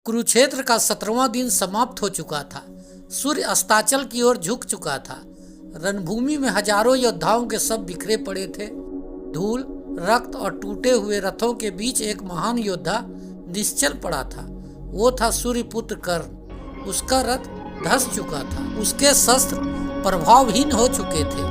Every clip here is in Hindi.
कुरुक्षेत्र का 17वां दिन समाप्त हो चुका था। सूर्य अस्ताचल की ओर झुक चुका था। रणभूमि में हजारों योद्धाओं के शव बिखरे पड़े थे। धूल, रक्त और टूटे हुए रथों के बीच एक महान योद्धा निश्चल पड़ा था। वो था सूर्यपुत्र कर्ण। उसका रथ धंस चुका था, उसके शस्त्र प्रभावहीन हो चुके थे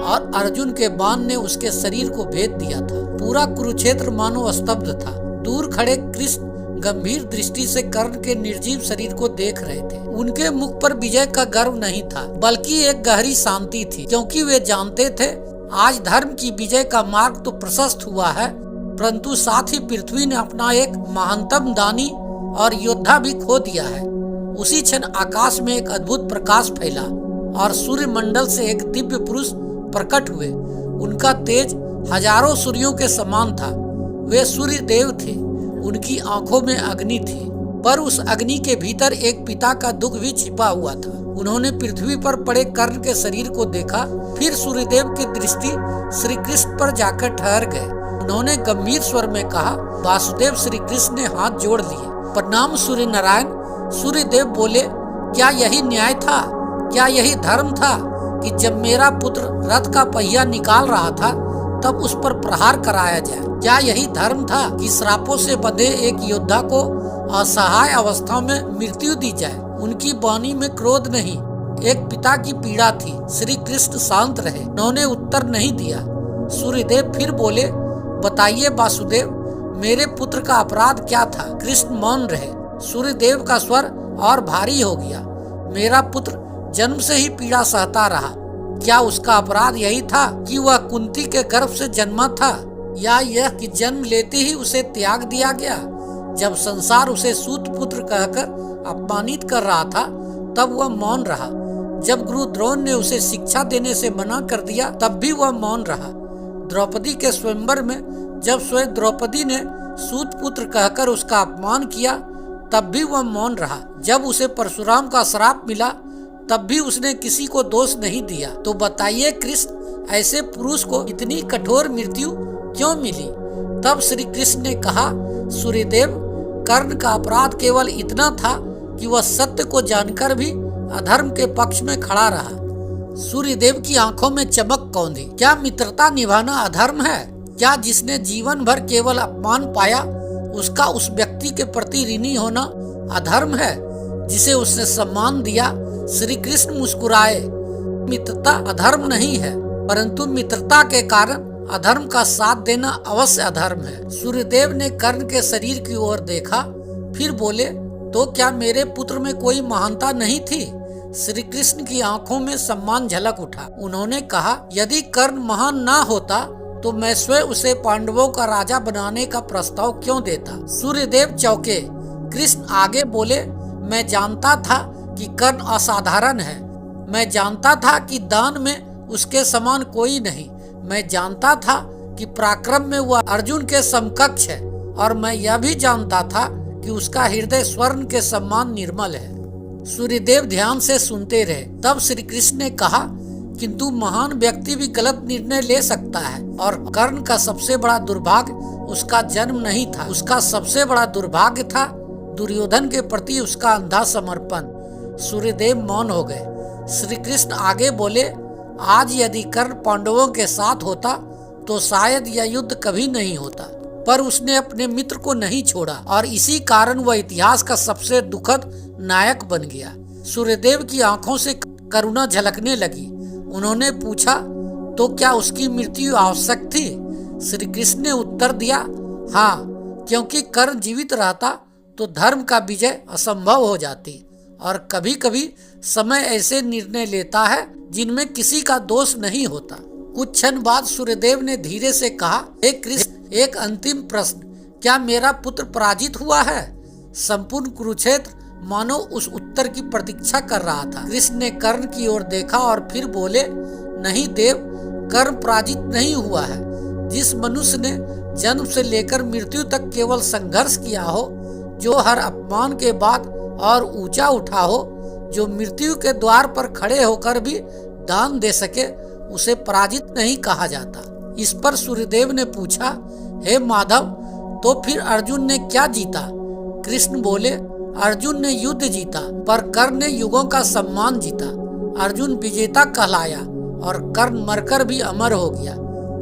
और अर्जुन के बाण ने उसके शरीर को भेद दिया था। पूरा कुरुक्षेत्र मानो स्तब्ध था। दूर खड़े कृष्ण गंभीर दृष्टि से कर्ण के निर्जीव शरीर को देख रहे थे। उनके मुख पर विजय का गर्व नहीं था, बल्कि एक गहरी शांति थी, क्योंकि वे जानते थे आज धर्म की विजय का मार्ग तो प्रशस्त हुआ है, परंतु साथ ही पृथ्वी ने अपना एक महानतम दानी और योद्धा भी खो दिया है। उसी क्षण आकाश में एक अद्भुत प्रकाश फैला और सूर्य मंडल से एक दिव्य पुरुष प्रकट हुए। उनका तेज हजारों सूर्यों के समान था। वे सूर्य देव थे। उनकी आंखों में अग्नि थी, पर उस अग्नि के भीतर एक पिता का दुख भी छिपा हुआ था। उन्होंने पृथ्वी पर पड़े कर्ण के शरीर को देखा, फिर सूर्यदेव की दृष्टि श्री कृष्ण पर जाकर ठहर गए। उन्होंने गंभीर स्वर में कहा, वासुदेव। श्री कृष्ण ने हाथ जोड़ लिए। प्रणाम सूर्य नारायण। सूर्यदेव बोले, क्या यही न्याय था, क्या यही धर्म था कि जब मेरा पुत्र रथ का पहिया निकाल रहा था तब उस पर प्रहार कराया जाए? क्या यही धर्म था कि श्रापों से बंधे एक योद्धा को असहाय अवस्था में मृत्यु दी जाए? उनकी वाणी में क्रोध नहीं, एक पिता की पीड़ा थी। श्री कृष्ण शांत रहे, उन्होंने उत्तर नहीं दिया। सूर्यदेव फिर बोले, बताइए वासुदेव, मेरे पुत्र का अपराध क्या था? कृष्ण मौन रहे। सूर्यदेव का स्वर और भारी हो गया। मेरा पुत्र जन्म से ही पीड़ा सहता रहा। क्या उसका अपराध यही था कि वह कुंती के गर्भ से जन्मा था, या यह कि जन्म लेते ही उसे त्याग दिया गया? जब संसार उसे सूत पुत्र कहकर अपमानित कर रहा था तब वह मौन रहा। जब गुरु द्रोण ने उसे शिक्षा देने से मना कर दिया तब भी वह मौन रहा। द्रौपदी के स्वयंवर में जब स्वयं द्रौपदी ने सूत पुत्र कहकर उसका अपमान किया तब भी वह मौन रहा। जब उसे परशुराम का श्राप मिला तब भी उसने किसी को दोष नहीं दिया। तो बताइए कृष्ण, ऐसे पुरुष को इतनी कठोर मृत्यु क्यों मिली? तब श्री कृष्ण ने कहा, सूर्यदेव, कर्ण का अपराध केवल इतना था कि वह सत्य को जानकर भी अधर्म के पक्ष में खड़ा रहा। सूर्यदेव की आंखों में चमक कौंधी। क्या मित्रता निभाना अधर्म है? क्या जिसने जीवन भर केवल अपमान पाया उसका उस व्यक्ति के प्रति ऋणी होना अधर्म है जिसे उसने सम्मान दिया? श्री कृष्ण मुस्कुराए। मित्रता अधर्म नहीं है, परंतु मित्रता के कारण अधर्म का साथ देना अवश्य अधर्म है। सूर्यदेव ने कर्ण के शरीर की ओर देखा, फिर बोले, तो क्या मेरे पुत्र में कोई महानता नहीं थी? श्री कृष्ण की आंखों में सम्मान झलक उठा। उन्होंने कहा, यदि कर्ण महान ना होता तो मैं स्वयं उसे पांडवों का राजा बनाने का प्रस्ताव क्यों देता? सूर्यदेव चौंके। कृष्ण आगे बोले, मैं जानता था कि कर्ण असाधारण है। मैं जानता था कि दान में उसके समान कोई नहीं। मैं जानता था कि पराक्रम में वह अर्जुन के समकक्ष है, और मैं यह भी जानता था कि उसका हृदय स्वर्ण के समान निर्मल है। सूर्यदेव ध्यान से सुनते रहे। तब श्री कृष्ण ने कहा, किंतु महान व्यक्ति भी गलत निर्णय ले सकता है, और कर्ण का सबसे बड़ा दुर्भाग्य उसका जन्म नहीं था। उसका सबसे बड़ा दुर्भाग्य था दुर्योधन के प्रति उसका अंधा समर्पण। सूर्यदेव मौन हो गए। श्री कृष्ण आगे बोले, आज यदि कर्ण पांडवों के साथ होता तो शायद यह युद्ध कभी नहीं होता, पर उसने अपने मित्र को नहीं छोड़ा और इसी कारण वह इतिहास का सबसे दुखद नायक बन गया। सूर्यदेव की आंखों से करुणा झलकने लगी। उन्होंने पूछा, तो क्या उसकी मृत्यु आवश्यक थी? श्री कृष्ण ने उत्तर दिया, हाँ, क्योंकि कर्ण जीवित रहता तो धर्म का विजय असंभव हो जाती, और कभी कभी समय ऐसे निर्णय लेता है जिनमें किसी का दोष नहीं होता। कुछ क्षण बाद सूर्यदेव ने धीरे से कहा, हे कृष्ण, एक अंतिम प्रश्न, क्या मेरा पुत्र पराजित हुआ है? संपूर्ण कुरुक्षेत्र मानो उस उत्तर की प्रतीक्षा कर रहा था। कृष्ण ने कर्ण की ओर देखा और फिर बोले, नहीं देव, कर्ण पराजित नहीं हुआ है। जिस मनुष्य ने जन्म से लेकर मृत्यु तक केवल संघर्ष किया हो, जो हर अपमान के बाद और ऊंचा उठा हो, जो मृत्यु के द्वार पर खड़े होकर भी दान दे सके, उसे पराजित नहीं कहा जाता। इस पर सूर्यदेव ने पूछा, हे माधव, तो फिर अर्जुन ने क्या जीता? कृष्ण बोले, अर्जुन ने युद्ध जीता, पर कर्ण ने युगों का सम्मान जीता। अर्जुन विजेता कहलाया और कर्ण मरकर भी अमर हो गया।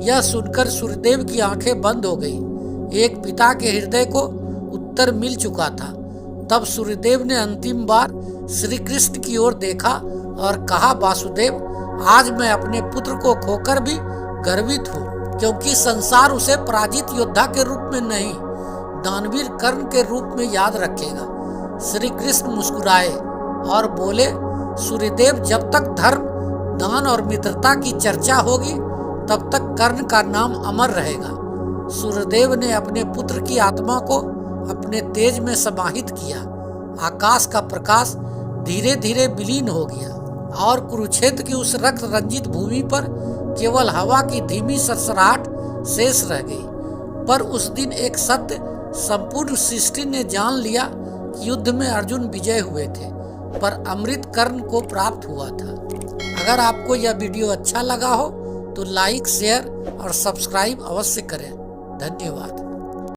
यह सुनकर सूर्यदेव की आंखें बंद हो गई। एक पिता के हृदय को उत्तर मिल चुका था। तब सूर्यदेव ने अंतिम बार श्री कृष्ण की ओर देखा और कहा, वासुदेव, आज मैं अपने पुत्र को खोकर भी गर्वित हूँ, क्योंकि संसार उसे पराजित योद्धा के रूप में नहीं, दानवीर कर्ण के रूप में याद रखेगा। श्री कृष्ण मुस्कुराए और बोले, सूर्यदेव, जब तक धर्म, दान और मित्रता की चर्चा होगी तब तक कर्ण का नाम अमर रहेगा। सूर्यदेव ने अपने पुत्र की आत्मा को अपने तेज में समाहित किया। आकाश का प्रकाश धीरे धीरे विलीन हो गया और कुरुक्षेत्र की उस रक्त रंजित भूमि पर केवल हवा की धीमी सरसराहट शेष रह गई। पर उस दिन एक सत्य संपूर्ण सृष्टि ने जान लिया कि युद्ध में अर्जुन विजय हुए थे, पर अमृत कर्ण को प्राप्त हुआ था। अगर आपको यह वीडियो अच्छा लगा हो तो लाइक, शेयर और सब्सक्राइब अवश्य करें। धन्यवाद।